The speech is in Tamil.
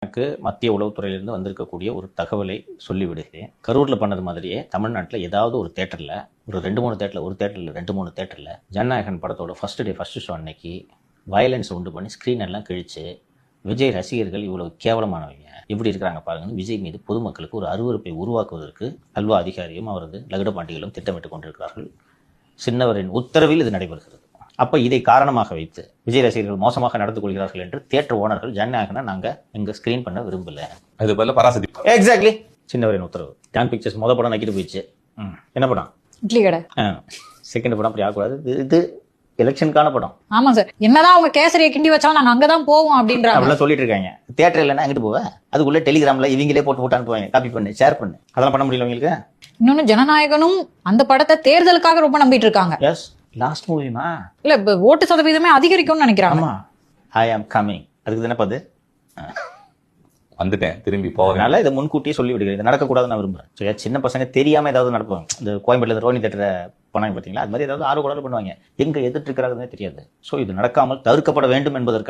எனக்கு மத்திய உளவுத்துறையிலிருந்து வந்திருக்கக்கூடிய ஒரு தகவலை சொல்லிவிடுகிறேன். கரூரில் பண்ணது மாதிரியே தமிழ்நாட்டில் ஏதாவது ஒரு தேட்டரில், ஒரு 2-3 தேட்டரில், ஒரு தேட்டரில் 2-3 தேட்டரில் ஜனநாயகன் படத்தோட ஃபர்ஸ்ட் ஷோ அன்னைக்கு வயலன்ஸ் உண்டு பண்ணி ஸ்க்ரீன் எல்லாம் கிழிச்சு, விஜய் ரசிகர்கள் இவ்வளவு கேவலமானவங்க எப்படி இருக்கிறாங்க பாருங்கன்னு விஜய் மீது பொதுமக்களுக்கு ஒரு அருவருப்பை உருவாக்குவதற்கு அல்வா அதிகாரியும் அவரது லகுட பாண்டிகளும் திட்டமிட்டுக் கொண்டிருக்கிறார்கள். சின்னவரின் உத்தரவில் இது நடைபெறுகிறது. அப்போ இதை காரணமாக வைத்து விஜய் ரசிகர்கள் மோசமாக நடந்து கொள்கிறார்கள் என்று தியேட்டர் ஓனர்கள் ஜனநாயகனை நாங்கள் எங்கள் ஸ்க்ரீன் பண்ண விரும்பல. அது பதில் பராசக்தி. எக்ஸாக்ட்லி சின்னவரின் உத்தரவு. ஜான் பிக்சர்ஸ் மொதல் படம் நக்கிட்டு போயிடுச்சு. என்ன படம்? இட்லி கடை. செகண்ட் படம் அப்படி ஆகக்கூடாது. இது எலெக்ஷனுக்கான படம். ஆமா சார், என்னதான் அவங்க கேசரியை கிண்டி வச்சாலும் நாங்க அங்கதான் போவோம் அப்படின்ற அப்படிலாம் சொல்லிட்டு இருக்காங்க. தியேட்டர் இல்லைன்னா அங்கிட்டு போவேன், அதுக்குள்ள டெலிகிராம்ல இவங்களே போட்டு அனுப்புவாங்க, காப்பி பண்ணு, ஷேர் பண்ணு. அதெல்லாம் பண்ண முடியல உங்களுக்கு. இன்னொன்னு ஜனநாயகனும் அந்த படத்தை தேர்தலுக்காக ரொம்ப நம்பிட்டு இருக்காங்க. எஸ், லாஸ்ட் மூவிமா இல்ல இப்ப ஓட்டு சதவீதமே அதிகரிக்கும்னு நினைக்கிறாங்க. ஆமா, ஐ ஆம் கமிங். அதுக்கு தானே பாது வந்துட்டேன், திரும்பி போவேன். அதனால இதை முன்கூட்டியே சொல்லி விடுகிறேன். இது நடக்கக்கூடாதுன்னு நான் விரும்புறேன். சரியா? சின்ன பசங்க தெரியாம ஏதாவது நடப்பாங்க. இந்த கோயம்பேட்டில் ரோனி தேட்டரை பண்ணாங்க பார்த்தீங்களா, அது மாதிரி ஏதாவது ஆர்வ கோளாறு பண்ணுவாங்க. எங்க எதிர்த்து இருக்கிறாங்கன்னே தெரியாது. ஸோ இது நடக்காமல் தவிர்க்கப்பட வேண்டும் என்பதற்காக